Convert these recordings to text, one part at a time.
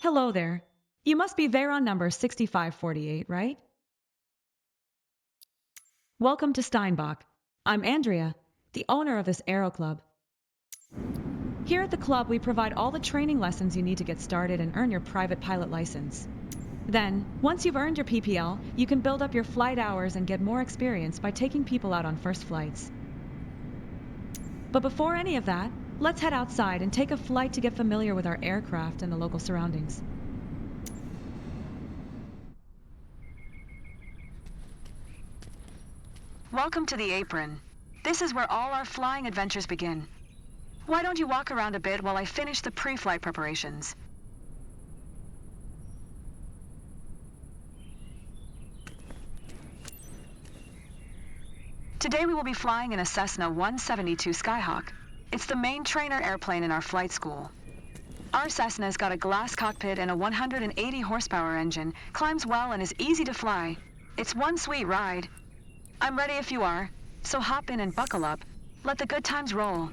Hello there. You must be Veyron number 6548, right? Welcome to Steinbach. I'm Andrea, the owner of this Aero Club. Here at the club, we provide all the training lessons you need to get started and earn your private pilot license. Then, once you've earned your PPL, you can build up your flight hours and get more experience by taking people out on first flights. But before any of that, let's head outside and take a flight to get familiar with our aircraft and the local surroundings. Welcome to the apron. This is where all our flying adventures begin. Why don't you walk around a bit while I finish the pre-flight preparations? Today we will be flying in a Cessna 172 Skyhawk. It's the main trainer airplane in our flight school. Our Cessna's got a glass cockpit and a 180 horsepower engine, climbs well and is easy to fly. It's one sweet ride. I'm ready if you are, so hop in and buckle up. Let the good times roll.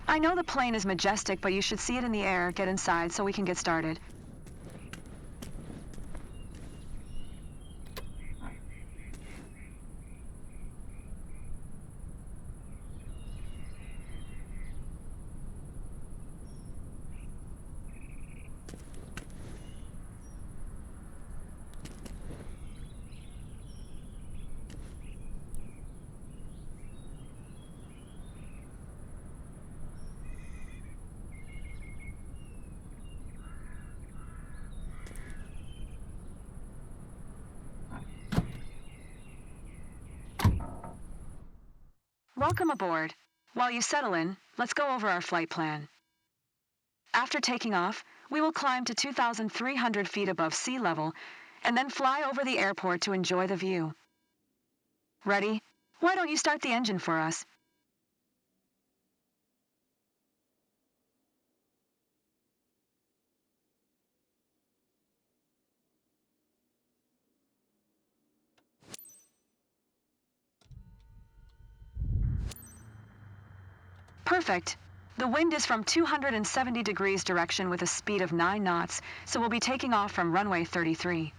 I know the plane is majestic, but you should see it in the air. Get inside so we can get started. Welcome aboard. While you settle in, let's go over our flight plan. After taking off, we will climb to 2,300 feet above sea level and then fly over the airport to enjoy the view. Ready? Why don't you start the engine for us? Perfect. The wind is from 270 degrees direction with a speed of 9 knots, so we'll be taking off from runway 33.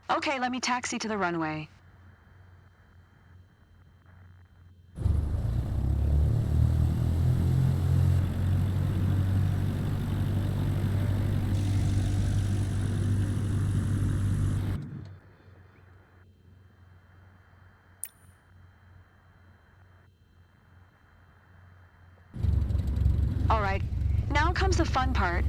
Okay, let me taxi to the runway. All right, now comes the fun part.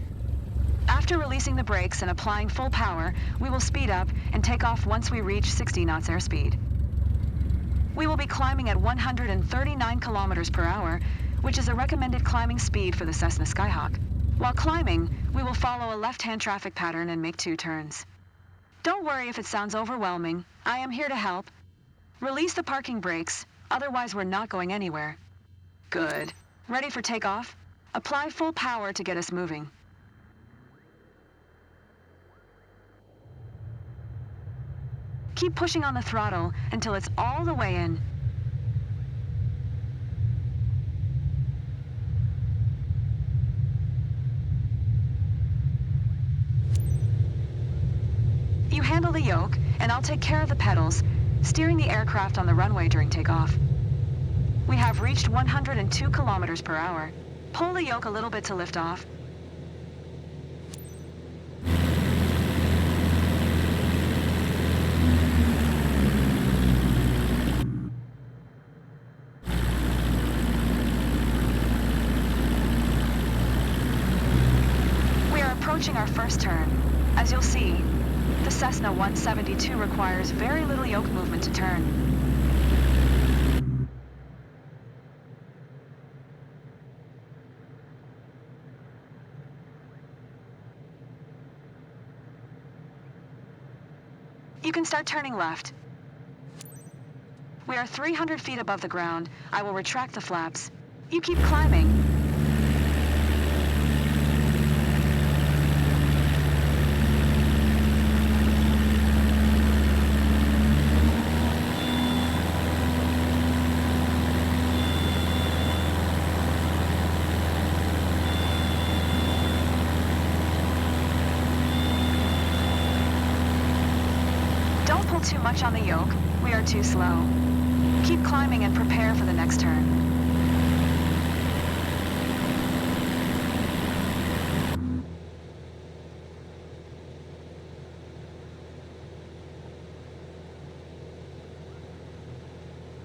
After releasing the brakes and applying full power, we will speed up and take off once we reach 60 knots airspeed. We will be climbing at 139 kilometers per hour, which is a recommended climbing speed for the Cessna Skyhawk. While climbing, we will follow a left-hand traffic pattern and make 2 turns. Don't worry if it sounds overwhelming. I am here to help. Release the parking brakes, otherwise we're not going anywhere. Good. Ready for takeoff? Apply full power to get us moving. Keep pushing on the throttle until it's all the way in. You handle the yoke, and I'll take care of the pedals, steering the aircraft on the runway during takeoff. We have reached 102 kilometers per hour. Pull the yoke a little bit to lift off. first turn. As you'll see, the Cessna 172 requires very little yoke movement to turn. You can start turning left. We are 300 feet above the ground. I will retract the flaps. You keep climbing. Don't pull too much on the yoke. We are too slow. Keep climbing and prepare for the next turn.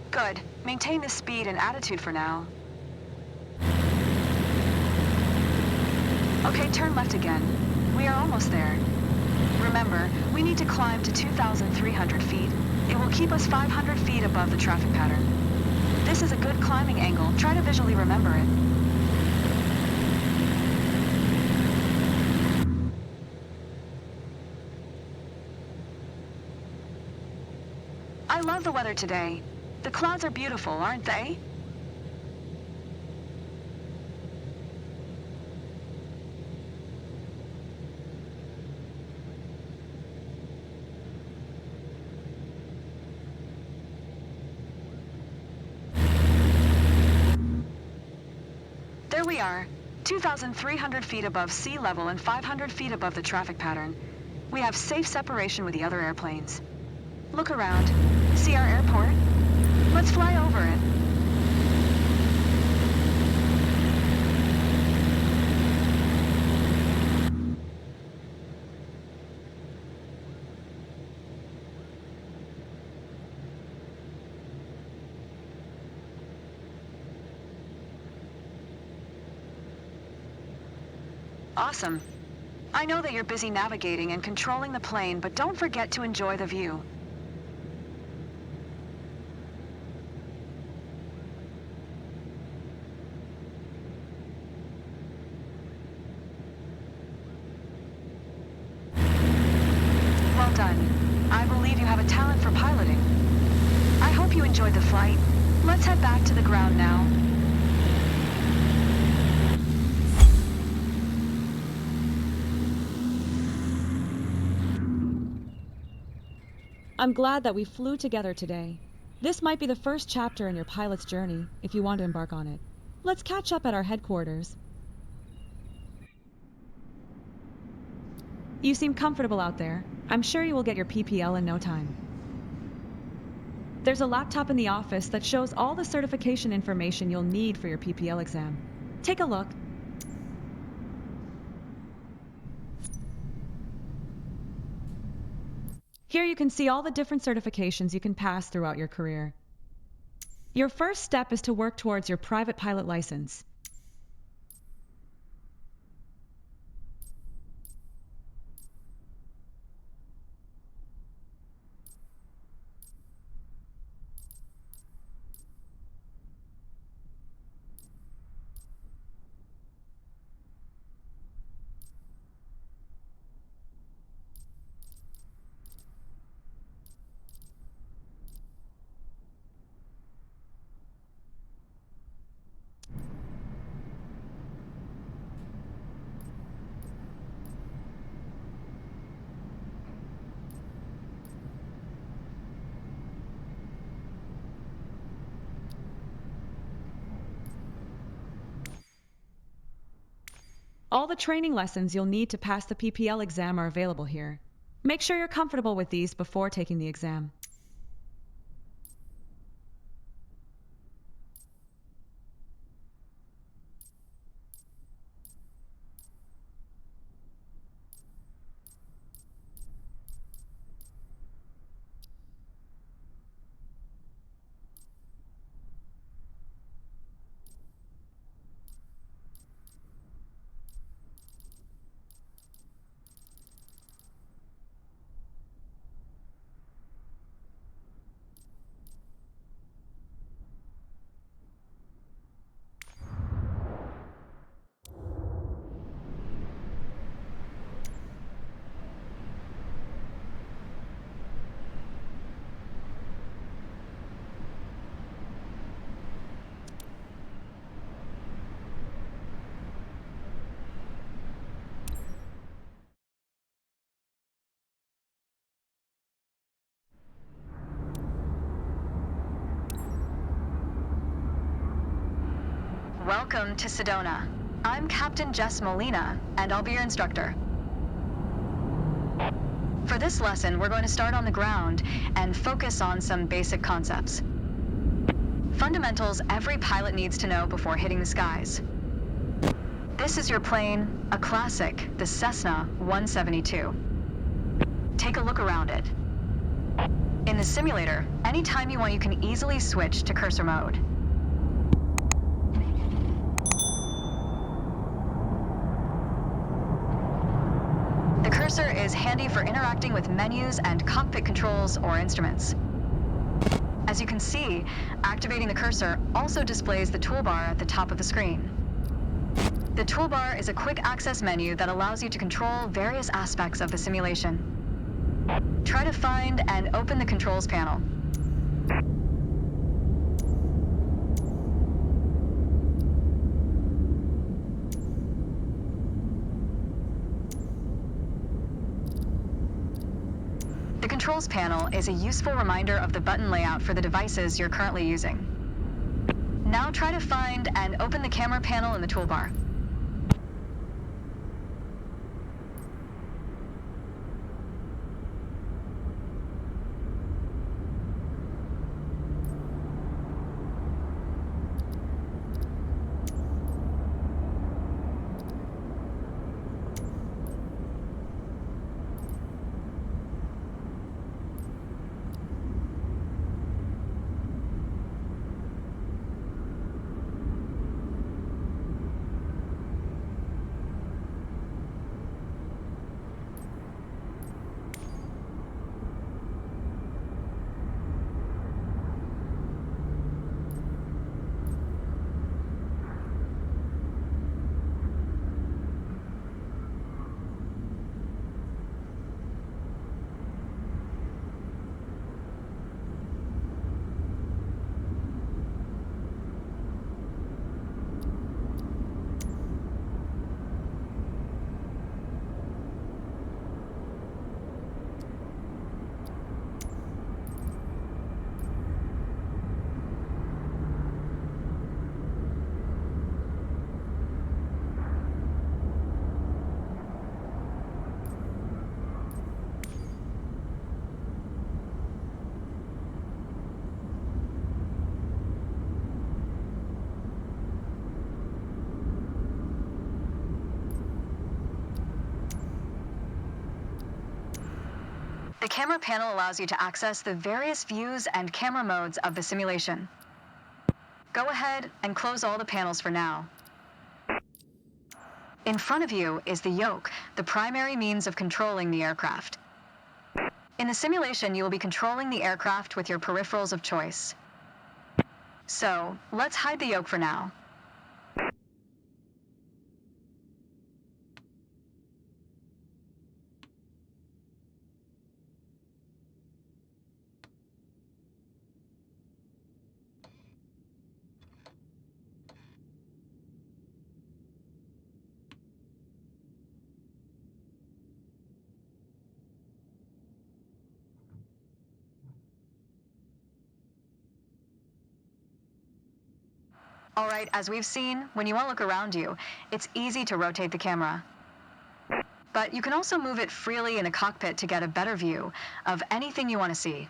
Good. Maintain this speed and attitude for now. Okay, turn left again. We are almost there. Remember, we need to climb to 2,300 feet. It will keep us 500 feet above the traffic pattern. This is a good climbing angle. Try to visually remember it. I love the weather today. The clouds are beautiful, aren't they? There we are, 2,300 feet above sea level and 500 feet above the traffic pattern. We have safe separation with the other airplanes. Look around. See our airport? Let's fly over it. Awesome. I know that you're busy navigating and controlling the plane, but don't forget to enjoy the view. Well done. I believe you have a talent for piloting. I hope you enjoyed the flight. Let's head back to the ground now. I'm glad that we flew together today. This might be the first chapter in your pilot's journey, if you want to embark on it. Let's catch up at our headquarters. You seem comfortable out there. I'm sure you will get your PPL in no time. There's a laptop in the office that shows all the certification information you'll need for your PPL exam. Take a look. Here you can see all the different certifications you can pass throughout your career. Your first step is to work towards your private pilot license. All the training lessons you'll need to pass the PPL exam are available here. Make sure you're comfortable with these before taking the exam. Welcome to Sedona. I'm Captain Jess Molina, and I'll be your instructor. For this lesson, we're going to start on the ground and focus on some basic concepts. Fundamentals every pilot needs to know before hitting the skies. This is your plane, a classic, the Cessna 172. Take a look around it. In the simulator, anytime you want, you can easily switch to cursor mode. The cursor is handy for interacting with menus and cockpit controls or instruments. As you can see, activating the cursor also displays the toolbar at the top of the screen. The toolbar is a quick access menu that allows you to control various aspects of the simulation. Try to find and open the controls panel. The controls panel is a useful reminder of the button layout for the devices you're currently using. Now try to find and open the camera panel in the toolbar. The camera panel allows you to access the various views and camera modes of the simulation. Go ahead and close all the panels for now. In front of you is the yoke, the primary means of controlling the aircraft. In the simulation, you will be controlling the aircraft with your peripherals of choice. So, let's hide the yoke for now. All right, as we've seen, when you want to look around you, it's easy to rotate the camera. But you can also move it freely in the cockpit to get a better view of anything you want to see,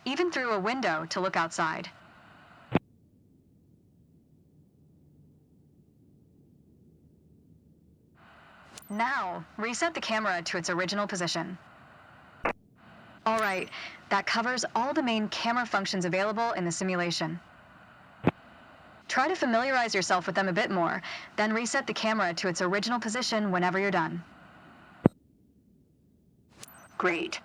even through a window to look outside. Now, reset the camera to its original position. All right, that covers all the main camera functions available in the simulation. Try to familiarize yourself with them a bit more, then reset the camera to its original position whenever you're done. Great.